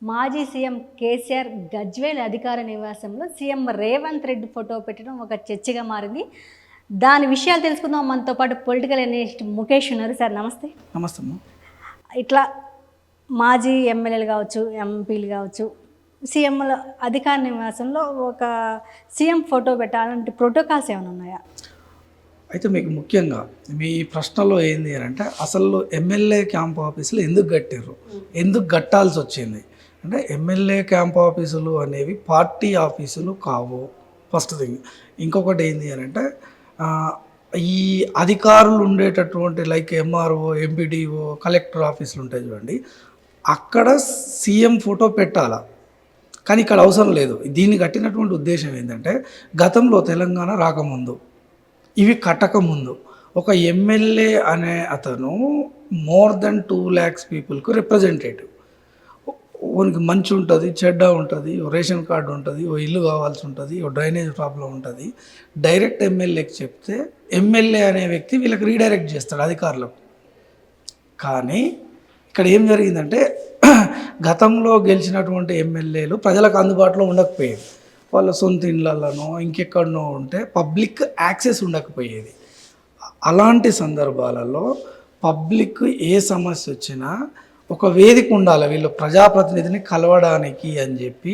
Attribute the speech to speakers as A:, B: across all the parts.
A: మాజీ సీఎం కేసీఆర్ గజ్వేల్ అధికార నివాసంలో సీఎం రేవంత్ రెడ్డి ఫోటో పెట్టడం ఒక చర్చగా మారింది. దాని విషయాలు తెలుసుకుందాం. మనతో పాటు పొలిటికల్ అనలిస్ట్ ముఖేష్ ఉన్నారు. సార్ నమస్తే.
B: నమస్తే అమ్మ.
A: ఇట్లా మాజీ ఎమ్మెల్యేలు కావచ్చు, ఎంపీలు కావచ్చు, సీఎంల అధికార నివాసంలో ఒక సీఎం ఫోటో పెట్టాలంటే ప్రోటోకాల్స్ ఏమైనా ఉన్నాయా?
B: అయితే మీకు ముఖ్యంగా మీ ప్రశ్నలో ఏంది అని అంటే అసలు ఎమ్మెల్యే క్యాంప్ ఆఫీసులు ఎందుకు కట్టారు, ఎందుకు కట్టాల్సి వచ్చింది అంటే ఎమ్మెల్యే క్యాంప్ ఆఫీసులు అనేవి పార్టీ ఆఫీసులు కావు ఫస్ట్ థింగ్. ఇంకొకటి ఏంది అని అంటే ఈ అధికారులు ఉండేటటువంటి లైక్ ఎంఆర్ఓ, ఎంపీడీఓ, కలెక్టర్ ఆఫీసులు ఉంటాయి చూడండి, అక్కడ సీఎం ఫోటో పెట్టాలా. కానీ ఇక్కడ అవసరం లేదు. దీన్ని కట్టినటువంటి ఉద్దేశం ఏంటంటే గతంలో తెలంగాణ రాకముందు, ఇవి కట్టకముందు ఒక ఎమ్మెల్యే అనే అతను మోర్ దెన్ 2 lakhs పీపుల్కు రిప్రజెంటేటివ్. ఓనికి మంచి ఉంటుంది, చెడ్డ ఉంటుంది, రేషన్ కార్డు ఉంటుంది, ఓ ఇల్లు కావాల్సి ఉంటుంది, ఓ డ్రైనేజ్ ప్రాబ్లం ఉంటుంది. డైరెక్ట్ ఎమ్మెల్యేకి చెప్తే ఎమ్మెల్యే అనే వ్యక్తి వీళ్ళకి రీడైరెక్ట్ చేస్తాడు అధికారులకు. కానీ ఇక్కడ ఏం జరిగిందంటే గతంలో గెలిచినటువంటి ఎమ్మెల్యేలు ప్రజలకు అందుబాటులో ఉండకపోయేది. వాళ్ళ సొంత ఇళ్ళలోనో ఇంకెక్కడనో ఉంటే పబ్లిక్ యాక్సెస్ ఉండకపోయేది. అలాంటి సందర్భాలలో పబ్లిక్ ఏ సమస్య వచ్చినా ఒక వేదిక ఉండాలి వీళ్ళు ప్రజాప్రతినిధిని కలవడానికి అని చెప్పి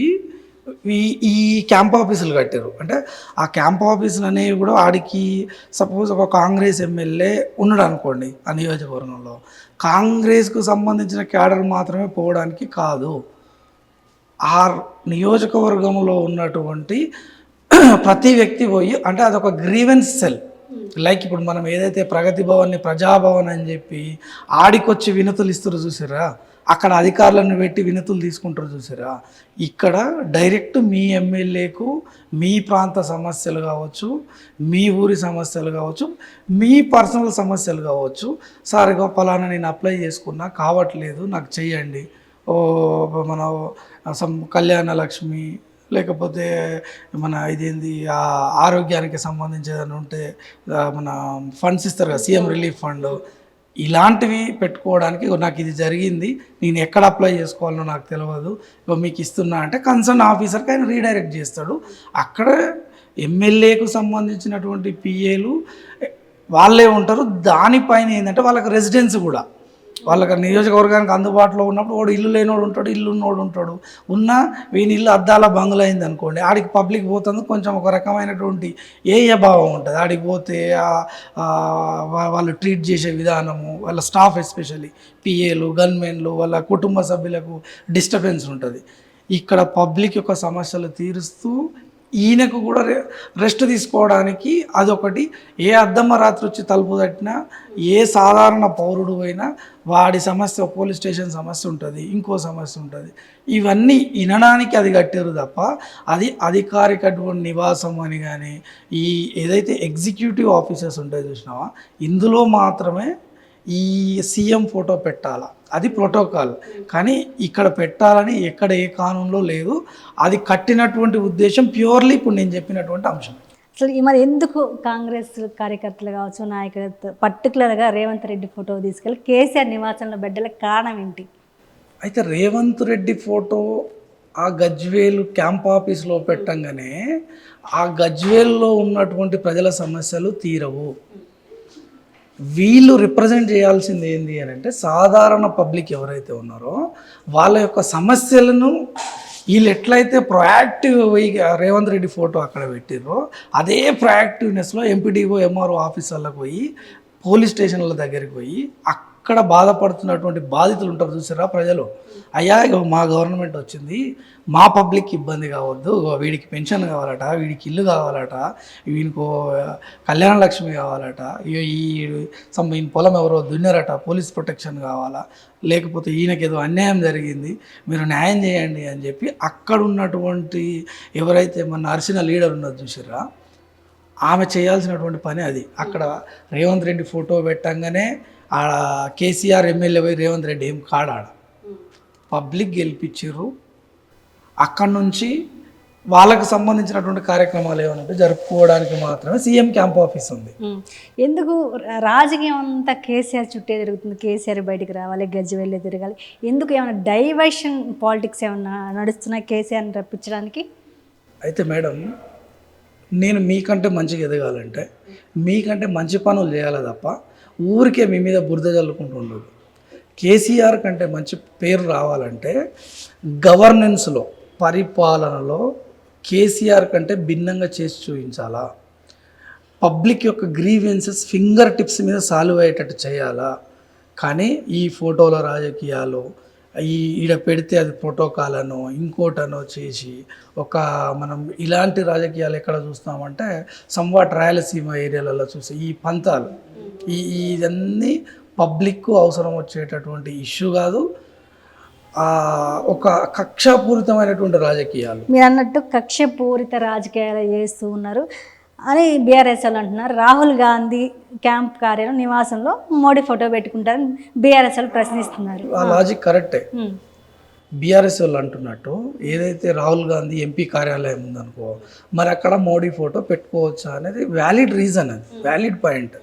B: ఈ క్యాంప్ ఆఫీసులు కట్టారు. అంటే ఆ క్యాంప్ ఆఫీసులు అనేవి కూడా ఆడికి సపోజ్ ఒక కాంగ్రెస్ ఎమ్మెల్యే ఉన్నాడు అనుకోండి, ఆ నియోజకవర్గంలో కాంగ్రెస్కు సంబంధించిన క్యాడర్ మాత్రమే పోవడానికి కాదు, ఆ నియోజకవర్గంలో ఉన్నటువంటి ప్రతి వ్యక్తి పోయి, అంటే అదొక గ్రీవెన్స్ సెల్. లైక్ ఇప్పుడు మనం ఏదైతే ప్రగతి భవన్ని ప్రజాభవన్ అని చెప్పి ఆడికొచ్చి వినతులు ఇస్తారు చూసారా, అక్కడ అధికారులను పెట్టి వినతులు తీసుకుంటారు చూసారా, ఇక్కడ డైరెక్ట్ మీ ఎమ్మెల్యేకు మీ ప్రాంత సమస్యలు కావచ్చు, మీ ఊరి సమస్యలు కావచ్చు, మీ పర్సనల్ సమస్యలు కావచ్చు, సార్ పలానా నేను అప్లై చేసుకున్నా కావట్లేదు నాకు చెయ్యండి, ఓ మన కళ్యాణ లక్ష్మి లేకపోతే మన ఇదేంది ఆరోగ్యానికి సంబంధించి ఏదైనా ఉంటే మన ఫండ్స్ ఇస్తారు కదా, సీఎం రిలీఫ్ ఫండ్, ఇలాంటివి పెట్టుకోవడానికి నాకు ఇది జరిగింది, నేను ఎక్కడ అప్లై చేసుకోవాలో నాకు తెలియదు, మీకు ఇస్తున్నా అంటే కన్సర్న్ ఆఫీసర్కి ఆయన రీడైరెక్ట్ చేస్తాడు. అక్కడ ఎమ్మెల్యేకు సంబంధించినటువంటి పిఏలు వాళ్ళే ఉంటారు. దానిపైన ఏంటంటే వాళ్ళకి రెసిడెన్స్ కూడా, వాళ్ళకి నియోజకవర్గానికి అందుబాటులో ఉన్నప్పుడు వాడు ఇల్లు లేనోడు ఉంటాడు, ఇల్లు ఉన్నోడు ఉంటాడు. ఉన్నా వీని ఇల్లు అద్దాల బంగులు అయింది అనుకోండి, ఆడికి పబ్లిక్ పోతుంది కొంచెం ఒక రకమైనటువంటి భావం ఉంటుంది. ఆడికి పోతే వాళ్ళు ట్రీట్ చేసే విధానము, వాళ్ళ స్టాఫ్ ఎస్పెషల్లీ పిఏలు, గన్మెన్లు, వాళ్ళ కుటుంబ సభ్యులకు డిస్టర్బెన్స్ ఉంటుంది. ఇక్కడ పబ్లిక్ యొక్క సమస్యలు తీరుస్తూ ఈయనకు కూడా రెస్ట్ తీసుకోవడానికి అదొకటి. ఏ అద్దమ్మ రాత్రి వచ్చి తలుపు తట్టినా, ఏ సాధారణ పౌరుడు అయినా వాడి సమస్య, పోలీస్ స్టేషన్ సమస్య ఉంటుంది, ఇంకో సమస్య ఉంటుంది. ఇవన్నీ వినడానికి అది కట్టారు తప్ప అది అధికారికటువంటి నివాసం అని కానీ ఈ ఏదైతే ఎగ్జిక్యూటివ్ ఆఫీసర్స్ ఉంటాయో చూసినావా, ఇందులో మాత్రమే ఈ సీఎం ఫోటో పెట్టాలా, అది ప్రోటోకాల్. కానీ ఇక్కడ పెట్టాలని ఎక్కడ ఏ కానూన్లో లేదు. అది కట్టినటువంటి ఉద్దేశం ప్యూర్లీ ఇప్పుడు నేను చెప్పినటువంటి అంశం.
A: అసలు మరి ఎందుకు కాంగ్రెస్ కార్యకర్తలు కావచ్చు, నాయకులు పర్టికులర్గా రేవంత్ రెడ్డి ఫోటో తీసుకెళ్ళి కేసీఆర్ నివాసంలో బిడ్డల కారణం ఏంటి?
B: అయితే రేవంత్ రెడ్డి ఫోటో ఆ గజ్వేల్ క్యాంప్ ఆఫీస్లో పెట్టంగానే ఆ గజ్వేల్లో ఉన్నటువంటి ప్రజల సమస్యలు తీరవు. వీళ్ళు రిప్రజెంట్ చేయాల్సింది ఏంటి అని అంటే సాధారణ పబ్లిక్ ఎవరైతే ఉన్నారో వాళ్ళ యొక్క సమస్యలను వీళ్ళు ఎట్లయితే ప్రొయాక్టివ్ రేవంత్ రెడ్డి ఫోటో అక్కడ పెట్టిర్రో అదే ప్రొయాక్టివ్నెస్లో ఎంపీడీఓ, ఎంఆర్ఓ ఆఫీసర్లకు పోయి, పోలీస్ స్టేషన్ల దగ్గరికి పోయి అక్కడ బాధపడుతున్నటువంటి బాధితులు ఉంటారు చూసారా ప్రజలు, అయ్యా మా గవర్నమెంట్ వచ్చింది, మా పబ్లిక్ ఇబ్బంది కావద్దు, వీడికి పెన్షన్ కావాలట, వీడికి ఇల్లు కావాలట, వీనికి కళ్యాణ లక్ష్మి కావాలట, ఈయన పొలం ఎవరో దున్నారట, పోలీస్ ప్రొటెక్షన్ కావాలా, లేకపోతే ఈయనకి ఏదో అన్యాయం జరిగింది మీరు న్యాయం చేయండి అని చెప్పి అక్కడ ఉన్నటువంటి ఎవరైతే మన అరిసిన లీడర్ ఉన్నది చూసారా, ఆమె చేయాల్సినటువంటి పని అది. అక్కడ రేవంత్ రెడ్డి ఫోటో పెట్టంగానే ఆడ కేసీఆర్ ఎమ్మెల్యే పోయి రేవంత్ రెడ్డి ఏం కాడాడ, పబ్లిక్ గెలిపించారు. అక్కడి నుంచి వాళ్ళకు సంబంధించినటువంటి కార్యక్రమాలు ఏమన్నా జరుపుకోవడానికి మాత్రమే సీఎం క్యాంప్ ఆఫీస్ ఉంది.
A: ఎందుకు రాజకీయం అంతా కేసీఆర్ చుట్టే తిరుగుతుంది, కేసీఆర్ బయటికి రావాలి, గజ్వేల్ తిరగాలి, ఎందుకు ఏమైనా డైవర్షన్ పాలిటిక్స్ ఏమన్నా నడుస్తున్నాయి కేసీఆర్ని రప్పించడానికి?
B: అయితే మేడం, నేను మీకంటే మంచిగా ఎదగాలంటే మీకంటే మంచి పనులు చేయాలి తప్ప ఊరికే మీ మీద బురద చల్లుకుంటూ ఉండదు. కేసీఆర్ కంటే మంచి పేరు రావాలంటే గవర్నెన్స్లో, పరిపాలనలో కేసీఆర్ కంటే భిన్నంగా చేసి చూపించాలా, పబ్లిక్ యొక్క గ్రీవెన్సెస్ ఫింగర్ టిప్స్ మీద సాల్వ్ అయ్యేటట్టు చేయాలా. కానీ ఈ ఫోటోల రాజకీయాలు, ఈడ పెడితే అది ప్రోటోకాల్ అనో ఇంకోటనో చేసి మనం ఇలాంటి రాజకీయాలు ఎక్కడ చూస్తామంటే సంవాట్ రాయలసీమ ఏరియాలలో చూసి ఈ పంతాలు, ఇవన్నీ పబ్లిక్ అవసరం వచ్చేటటువంటి ఇష్యూ కాదు, ఒక కక్షాపూరితమైనటువంటి రాజకీయాలు.
A: మీరు అన్నట్టు కక్షపూరిత రాజకీయాలు చేస్తూ ఉన్నారు అని బీఆర్ఎస్ వాళ్ళు అంటున్నారు. రాహుల్ గాంధీ క్యాంప్ కార్యాలయం నివాసంలో మోడీ ఫోటో పెట్టుకుంటారని బీఆర్ఎస్ వాళ్ళు ప్రశ్నిస్తున్నారు.
B: ఆ లాజిక్ కరెక్టే. బీఆర్ఎస్ వాళ్ళు అంటున్నట్టు ఏదైతే రాహుల్ గాంధీ ఎంపీ కార్యాలయం ఉందనుకో, మరి అక్కడ మోడీ ఫోటో పెట్టుకోవచ్చా అనేది వ్యాలిడ్ రీజన్, అది వ్యాలిడ్ పాయింట్.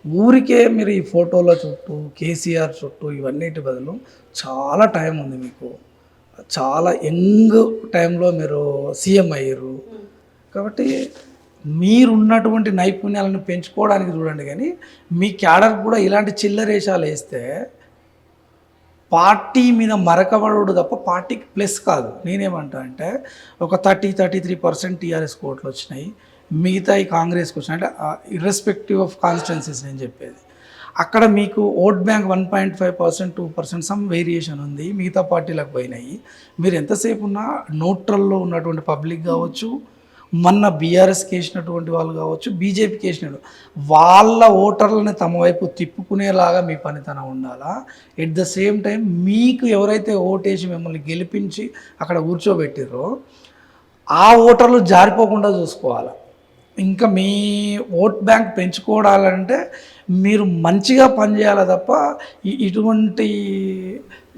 B: ఊరికే మీరు ఈ ఫోటోల చుట్టూ, కేసీఆర్ చుట్టూ ఇవన్నిటి బదులు చాలా టైం ఉంది మీకు. చాలా యంగ్ టైంలో మీరు సీఎం అయ్యారు కాబట్టి మీరున్నటువంటి నైపుణ్యాలను పెంచుకోవడానికి చూడండి. కానీ మీ క్యాడర్ కూడా ఇలాంటి చిల్లరేషాలు వేస్తే పార్టీ మీద మరకబడు తప్ప పార్టీకి ప్లస్ కాదు. నేనేమంటా అంటే ఒక 33% టీఆర్ఎస్ కోట్లు వచ్చినాయి, మిగతా కాంగ్రెస్కి వచ్చినాయి. అంటే ఇర్రెస్పెక్టివ్ ఆఫ్ కాన్స్టిట్యున్సీస్ నేను చెప్పేది. అక్కడ మీకు ఓట్ బ్యాంక్ 1.5%, 2% సమ్ వేరియేషన్ ఉంది, మిగతా పార్టీలకు పోయినాయి. మీరు ఎంతసేపు ఉన్నా న్యూట్రల్లో ఉన్నటువంటి పబ్లిక్ కావచ్చు, మొన్న బీఆర్ఎస్కి వేసినటువంటి వాళ్ళు కావచ్చు, బీజేపీకి వేసినట్టు వాళ్ళ ఓటర్లని తమ వైపు తిప్పుకునేలాగా మీ పనితనం ఉండాలా. ఎట్ ద సేమ్ టైం మీకు ఎవరైతే ఓటేసి మిమ్మల్ని గెలిపించి అక్కడ కూర్చోబెట్టిరో ఆ ఓటర్లు జారిపోకుండా చూసుకోవాలి. ఇంకా మీ ఓట్ బ్యాంక్ పెంచుకోవాలంటే మీరు మంచిగా పనిచేయాలి తప్ప ఇటువంటి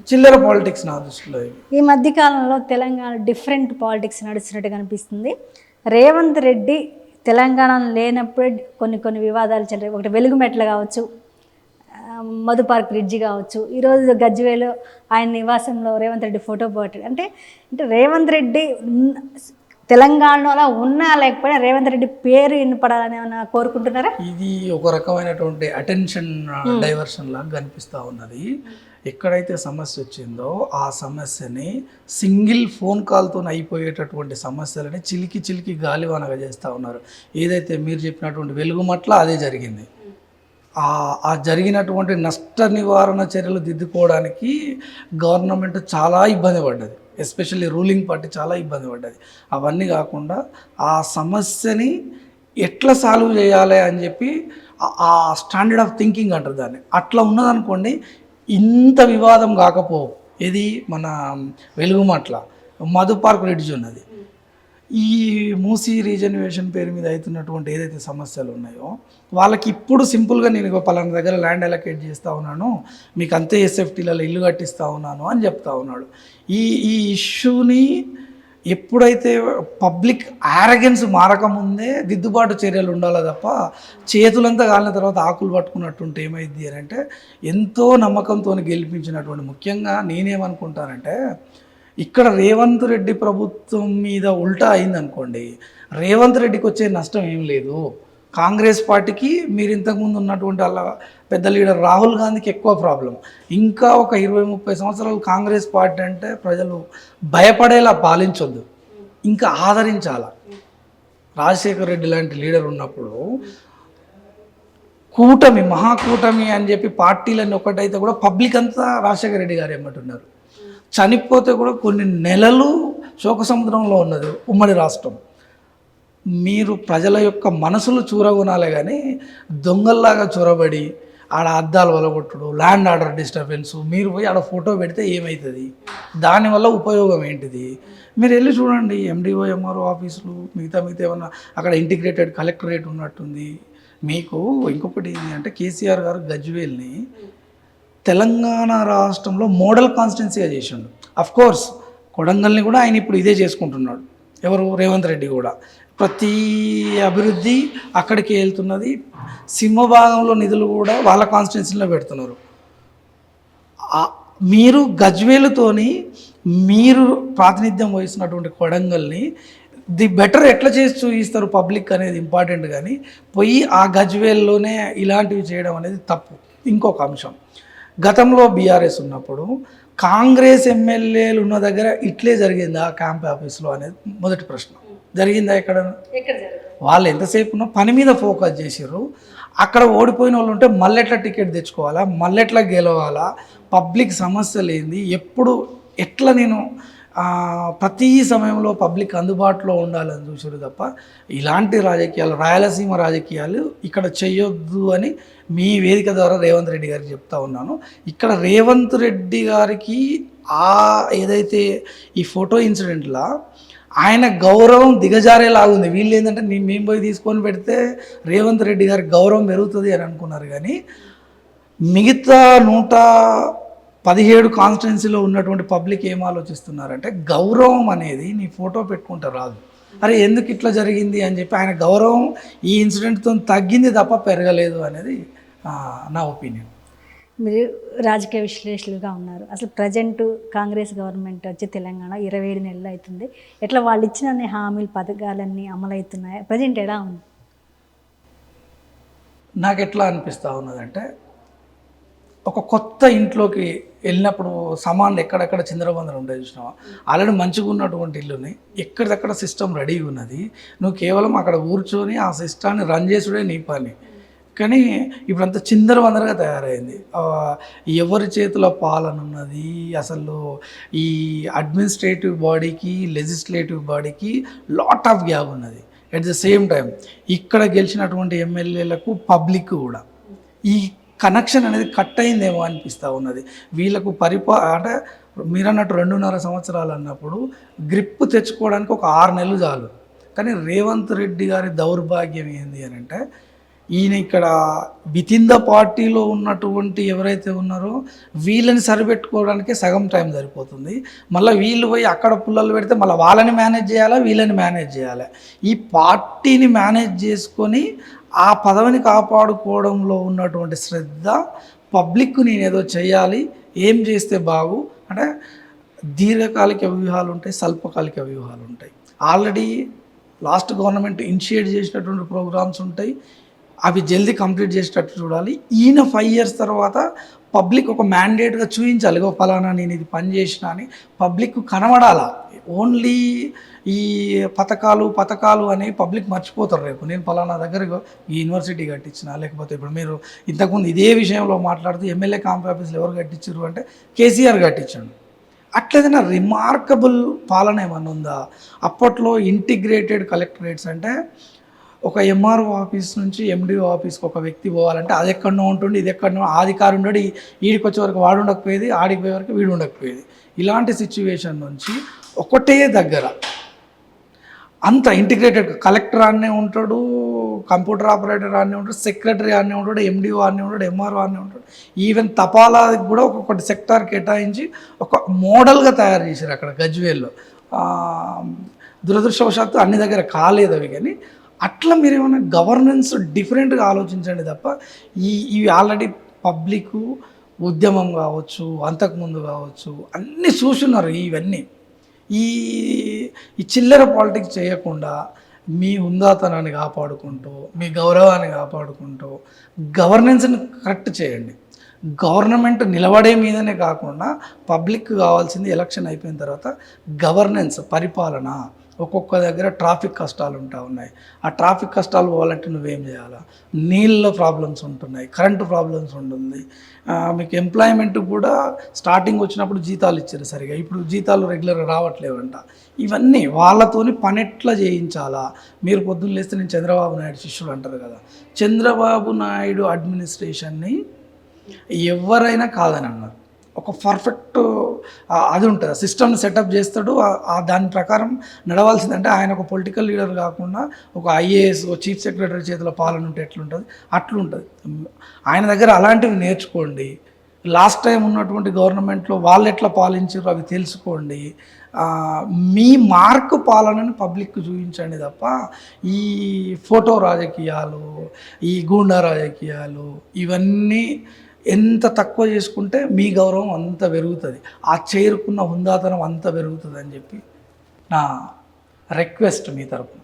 B: చిల్లర పాలిటిక్స్ నా దృష్టిలో.
A: ఈ మధ్యకాలంలో తెలంగాణ డిఫరెంట్ పాలిటిక్స్ నడుస్తున్నట్టు కనిపిస్తుంది. రేవంత్ రెడ్డి తెలంగాణ లేనప్పుడే కొన్ని వివాదాలు చెల్లాయి. ఒకటి వెలుగుమెట్ల కావచ్చు, మధు పార్క్ బ్రిడ్జి కావచ్చు, ఈరోజు గజ్వేలు ఆయన నివాసంలో రేవంత్ రెడ్డి ఫోటో పెట్టాడు. అంటే రేవంత్ రెడ్డి తెలంగాణలో ఉన్నా లేకపోయినా రేవంత్ రెడ్డి పేరు వినపడాలని ఏమైనా కోరుకుంటున్నారా?
B: ఇది ఒక రకమైనటువంటి అటెన్షన్ డైవర్షన్ లాగా కనిపిస్తూ ఉన్నది. ఎక్కడైతే సమస్య వచ్చిందో ఆ సమస్యని సింగిల్ ఫోన్ కాల్తో అయిపోయేటటువంటి సమస్యలని చిలికి గాలివానగా చేస్తూ ఉన్నారు. ఏదైతే మీరు చెప్పినటువంటి వెలుగుమట్ల అదే జరిగింది. ఆ జరిగినటువంటి నష్ట నివారణ చర్యలు దిద్దుకోవడానికి గవర్నమెంట్ చాలా ఇబ్బంది పడ్డది, ఎస్పెషల్లీ రూలింగ్ పార్టీ చాలా ఇబ్బంది పడ్డది. అవన్నీ కాకుండా ఆ సమస్యని ఎట్లా సాల్వ్ చేయాలి అని చెప్పి ఆ స్టాండర్డ్ ఆఫ్ థింకింగ్ అంటారు దాన్ని, అట్లా ఉన్నదనుకోండి ఇంత వివాదం కాకపోవు. ఇది మన వెలుగుమట్ల మధు పార్క్ బ్రిడ్జ్ ఉన్నది. ఈ మూసీ రీజనరేషన్ పేరు మీద అవుతున్నటువంటి ఏదైతే సమస్యలు ఉన్నాయో వాళ్ళకి ఇప్పుడు సింపుల్గా నేను పలానా దగ్గర ల్యాండ్ అలొకేట్ చేస్తూ ఉన్నాను, మీకు అంతే ఎస్ఎఫ్టీలలో ఇల్లు కట్టిస్తూ ఉన్నాను అని చెప్తా ఉన్నాడు. ఈ ఇష్యూని ఎప్పుడైతే పబ్లిక్ యారగెన్స్ మారకముందే దిద్దుబాటు చర్యలు ఉండాలి తప్ప చేతులంతా కాలిన తర్వాత ఆకులు పట్టుకున్నట్టుంటే ఏమైంది అని అంటే ఎంతో నమ్మకంతో గెలిపించినటువంటి, ముఖ్యంగా నేనేమనుకుంటానంటే ఇక్కడ రేవంత్ రెడ్డి ప్రభుత్వం మీద ఉల్టా అయిందనుకోండి, రేవంత్ రెడ్డికి వచ్చే నష్టం ఏం లేదు. కాంగ్రెస్ పార్టీకి మీరు ఇంతకుముందు ఉన్నటువంటి వాళ్ళ పెద్ద లీడర్ రాహుల్ గాంధీకి ఎక్కువ ప్రాబ్లం. ఇంకా ఒక 20-30 సంవత్సరాలు కాంగ్రెస్ పార్టీ అంటే ప్రజలు భయపడేలా పాలించొద్దు, ఇంకా ఆదరించాల. రాజశేఖర్ రెడ్డి లాంటి లీడర్ ఉన్నప్పుడు కూటమి, మహాకూటమి అని చెప్పి పార్టీలన్నీ ఒకటైతే కూడా పబ్లిక్ అంతా రాజశేఖర్ రెడ్డి గారు ఏమంటున్నారు, చనిపోతే కూడా కొన్ని నెలలు శోక సముద్రంలో ఉన్నది ఉమ్మడి రాష్ట్రం. మీరు ప్రజల యొక్క మనసులు చూరగొనాలే కానీ దొంగల్లాగా చొరబడి ఆడ అద్దాలు వలగొట్టుడు, ల్యాండ్ ఆర్డర్ డిస్టర్బెన్స్, మీరు పోయి ఆడ ఫోటో పెడితే ఏమవుతుంది, దానివల్ల ఉపయోగం ఏంటిది? మీరు వెళ్ళి చూడండి ఎండిఓ ఎంఆర్ఓ ఆఫీసులు, మిగతా ఏమన్నా అక్కడ ఇంటిగ్రేటెడ్ కలెక్టరేట్ ఉన్నట్టుంది. మీకు ఇంకొకటి ఏంటి అంటే కేసీఆర్ గారు గజ్వేల్ని తెలంగాణ రాష్ట్రంలో మోడల్ కాన్స్టిట్యున్సీగా చేసిండు. అఫ్కోర్స్ కొడంగల్ని కూడా ఆయన ఇప్పుడు ఇదే చేసుకుంటున్నాడు. ఎవరు రేవంత్ రెడ్డి కూడా ప్రతి అభివృద్ధి అక్కడికి వెళ్తున్నది. సింహభాగంలో నిధులు కూడా వాళ్ళ కాన్స్టిట్యున్సీలో పెడుతున్నారు. మీరు గజ్వేలుతోని మీరు ప్రాతినిధ్యం వహిస్తున్నటువంటి కొడంగల్ని ది బెటర్ ఎట్లా చేసి చూపిస్తారు పబ్లిక్ అనేది ఇంపార్టెంట్, కానీ పోయి ఆ గజ్వేల్లోనే ఇలాంటివి చేయడం అనేది తప్పు. ఇంకొక అంశం, గతంలో బీఆర్ఎస్ ఉన్నప్పుడు కాంగ్రెస్ ఎమ్మెల్యేలు ఉన్న దగ్గర ఇట్లే జరిగిందా క్యాంప్ ఆఫీస్లో అనేది మొదటి ప్రశ్న. జరిగిందా ఎక్కడ? వాళ్ళు ఎంతసేపు ఉన్నా పని మీద ఫోకస్ చేసారు. అక్కడ ఓడిపోయిన వాళ్ళు ఉంటే మళ్ళెట్లా టికెట్ తెచ్చుకోవాలా, మళ్ళెట్లా గెలవాలా, పబ్లిక్ సమస్యలు ఏంది, ఎప్పుడు ఎట్లా నేను ప్రతి సమయంలో పబ్లిక్ అందుబాటులో ఉండాలని చూసారు తప్ప ఇలాంటి రాజకీయాలు, రాయలసీమ రాజకీయాలు ఇక్కడ చేయొద్దు అని మీ వేదిక ద్వారా రేవంత్ రెడ్డి గారికి చెప్తా ఉన్నాను. ఇక్కడ రేవంత్ రెడ్డి గారికి ఏదైతే ఈ ఫోటో ఇన్సిడెంట్లో ఆయన గౌరవం దిగజారేలాగుంది. వీళ్ళు ఏంటంటే మేము పోయి తీసుకొని పెడితే రేవంత్ రెడ్డి గారికి గౌరవం పెరుగుతుంది అని అనుకున్నారు, కానీ మిగతా 117 కాన్స్టిట్యున్సీలో ఉన్నటువంటి పబ్లిక్ ఏం ఆలోచిస్తున్నారంటే గౌరవం అనేది నీ ఫోటో పెట్టుకుంటే రాదు. అరే ఎందుకు ఇట్లా జరిగింది అని చెప్పి ఆయన గౌరవం ఈ ఇన్సిడెంట్తో తగ్గింది తప్ప పెరగలేదు అనేది నా ఒపీనియన్.
A: మీరు రాజకీయ విశ్లేషకులుగా ఉన్నారు. అసలు ప్రజెంట్ కాంగ్రెస్ గవర్నమెంట్ వచ్చి తెలంగాణ 27 నెలలు అవుతుంది. ఎట్లా వాళ్ళు ఇచ్చిన హామీలు పథకాలన్నీ అమలవుతున్నాయి? ప్రజెంట్ ఎలా ఉంది?
B: నాకు ఎట్లా అనిపిస్తూ ఉన్నదంటే ఒక కొత్త ఇంట్లోకి వెళ్ళినప్పుడు సామాన్లు ఎక్కడెక్కడ చిందరబందర ఉంటాయి చూసినావా, ఆల్రెడీ మంచిగా ఉన్నటువంటి ఇల్లుని ఎక్కడిదక్కడ సిస్టమ్ రెడీగా ఉన్నది, నువ్వు కేవలం అక్కడ కూర్చొని ఆ సిస్టాన్ని రన్ చేసుడే నీ పని. కానీ ఇప్పుడంతా చిందరవందరగా తయారైంది. ఎవరి చేతిలో పాలన ఉన్నది, అసలు ఈ అడ్మినిస్ట్రేటివ్ బాడీకి లెజిస్లేటివ్ బాడీకి లాట్ ఆఫ్ గ్యాప్ ఉన్నది. అట్ ద సేమ్ టైం ఇక్కడ గెలిచినటువంటి ఎమ్మెల్యేలకు పబ్లిక్ కూడా ఈ కనెక్షన్ అనేది కట్ అయిందేమో అనిపిస్తూ ఉన్నది. వీళ్ళకు అంటే మీరు అన్నట్టు 2.5 సంవత్సరాలు అన్నప్పుడు గ్రిప్ తెచ్చుకోవడానికి ఒక 6 నెలలు చాలు. కానీ రేవంత్ రెడ్డి గారి దౌర్భాగ్యం ఏంది అని అంటే ఈయన ఇక్కడ వితిన్ ద పార్టీలో ఉన్నటువంటి ఎవరైతే ఉన్నారో వీళ్ళని సరిపెట్టుకోవడానికే సగం టైం సరిపోతుంది. మళ్ళీ వీళ్ళు పోయి అక్కడ పుల్లలు పెడితే మళ్ళీ వాళ్ళని మేనేజ్ చేయాలా, వీళ్ళని మేనేజ్ చేయాలి. ఈ పార్టీని మేనేజ్ చేసుకొని ఆ పదవిని కాపాడుకోవడంలో ఉన్నటువంటి శ్రద్ధ, పబ్లిక్ నేను ఏదో చేయాలి, ఏం చేస్తే బాగు అంటే దీర్ఘకాలిక వ్యూహాలు ఉంటాయి, స్వల్పకాలిక వ్యూహాలు ఉంటాయి. ఆల్రెడీ లాస్ట్ గవర్నమెంట్ ఇనిషియేట్ చేసినటువంటి ప్రోగ్రామ్స్ ఉంటాయి, అవి జల్దీ కంప్లీట్ చేసేటట్టు చూడాలి. ఈయన 5 years తర్వాత పబ్లిక్ ఒక మ్యాండేట్గా చూపించాలి, ఓ ఫలానా నేను ఇది పని చేసిన అని పబ్లిక్ కనబడాలా. ఓన్లీ ఈ పథకాలు అనేవి పబ్లిక్ మర్చిపోతారు. రేపు నేను ఫలానా దగ్గర ఈ యూనివర్సిటీ కట్టించిన, లేకపోతే ఇప్పుడు మీరు ఇంతకుముందు ఇదే విషయంలో మాట్లాడుతూ ఎమ్మెల్యే క్యాంప్ ఆఫీసులు ఎవరు కట్టించారు అంటే కేసీఆర్ కట్టించాడు. అట్లేదైనా రిమార్కబుల్ పాలన ఏమన్నా ఉందా? అప్పట్లో ఇంటిగ్రేటెడ్ కలెక్టరేట్స్ అంటే ఒక ఎంఆర్ఓ ఆఫీస్ నుంచి ఎండిఓ ఆఫీస్కి ఒక వ్యక్తి పోవాలంటే అది ఎక్కడనో ఉంటుంది, ఇది ఎక్కడనో, అధికారి ఉండడు, ఈడికి వచ్చే వరకు వాడు ఉండకపోయేది, ఆడికి పోయే వరకు వీడు ఉండకపోయేది. ఇలాంటి సిచ్యువేషన్ నుంచి ఒకటే దగ్గర అంత ఇంటిగ్రేటెడ్ కలెక్టర్ ఆనే ఉంటాడు, కంప్యూటర్ ఆపరేటర్ ఆనే ఉంటాడు, సెక్రటరీ ఆనే ఉంటాడు, ఎండిఓ ఆనే ఉంటాడు, ఎంఆర్ఓ ఆనే ఉంటాడు. ఈవెన్ తపాలాకి కూడా ఒక్కొక్కటి సెక్టార్ కేటాయించి ఒక మోడల్గా తయారు చేశారు అక్కడ గజ్వేల్లో. దురదృష్టవశాత్తు అన్ని దగ్గర కాలేదు అవి, కానీ అట్లా మీరు ఏమైనా గవర్నెన్స్ డిఫరెంట్గా ఆలోచించండి తప్ప ఇవి ఆల్రెడీ పబ్లిక్ ఉద్యమం కావచ్చు, అంతకుముందు కావచ్చు, అన్నీ చూస్తున్నారు. ఇవన్నీ ఈ చిల్లర పాలిటిక్స్ చేయకుండా మీ హుందాతనాన్ని కాపాడుకుంటూ, మీ గౌరవాన్ని కాపాడుకుంటూ గవర్నెన్స్ని కరెక్ట్ చేయండి. గవర్నమెంట్ నిలబడే మీదనే కాకుండా పబ్లిక్ కావాల్సింది ఎలక్షన్ అయిపోయిన తర్వాత గవర్నెన్స్, పరిపాలన. ఒక్కొక్క దగ్గర ట్రాఫిక్ కష్టాలు ఉన్నాయి. ఆ ట్రాఫిక్ కష్టాలు పోవాలంటే నువ్వేం చేయాలా? నీళ్ళ ప్రాబ్లమ్స్ ఉంటున్నాయి, కరెంటు ప్రాబ్లమ్స్ ఉంటుంది. మీకు ఎంప్లాయ్మెంట్ కూడా స్టార్టింగ్ వచ్చినప్పుడు జీతాలు ఇచ్చారు సరిగా, ఇప్పుడు జీతాలు రెగ్యులర్గా రావట్లేవంట. ఇవన్నీ వాళ్ళతోని పని ఎట్లా చేయించాలా? మీరు పొద్దున్న లేస్తే నేను చంద్రబాబు నాయుడు శిష్యుడు అంటారు కదా, చంద్రబాబు నాయుడు అడ్మినిస్ట్రేషన్ని ఎవరైనా కాదని అన్నారు. ఒక పర్ఫెక్ట్ అది ఉంటుంది, సిస్టమ్ని సెటప్ చేస్తాడు, దాని ప్రకారం నడవాల్సిందంటే ఆయన ఒక పొలిటికల్ లీడర్ కాకుండా ఒక ఐఏఎస్, చీఫ్ సెక్రటరీ చేతిలో పాలన ఉంటే ఎట్లుంటుంది అట్లుంటుంది. ఆయన దగ్గర అలాంటివి నేర్చుకోండి. లాస్ట్ టైం ఉన్నటువంటి గవర్నమెంట్లో వాళ్ళు ఎట్లా పాలించారో అవి తెలుసుకోండి. మీ మార్కు పాలనని పబ్లిక్కి చూపించండి తప్ప ఈ ఫోటో రాజకీయాలు, ఈ గూండా రాజకీయాలు ఇవన్నీ ఎంత తక్కువ చేసుకుంటే మీ గౌరవం అంత పెరుగుతుంది, ఆ చేరుకున్న హుందాతనం అంత పెరుగుతుంది అని చెప్పి నా రిక్వెస్ట్ మీ తరపున.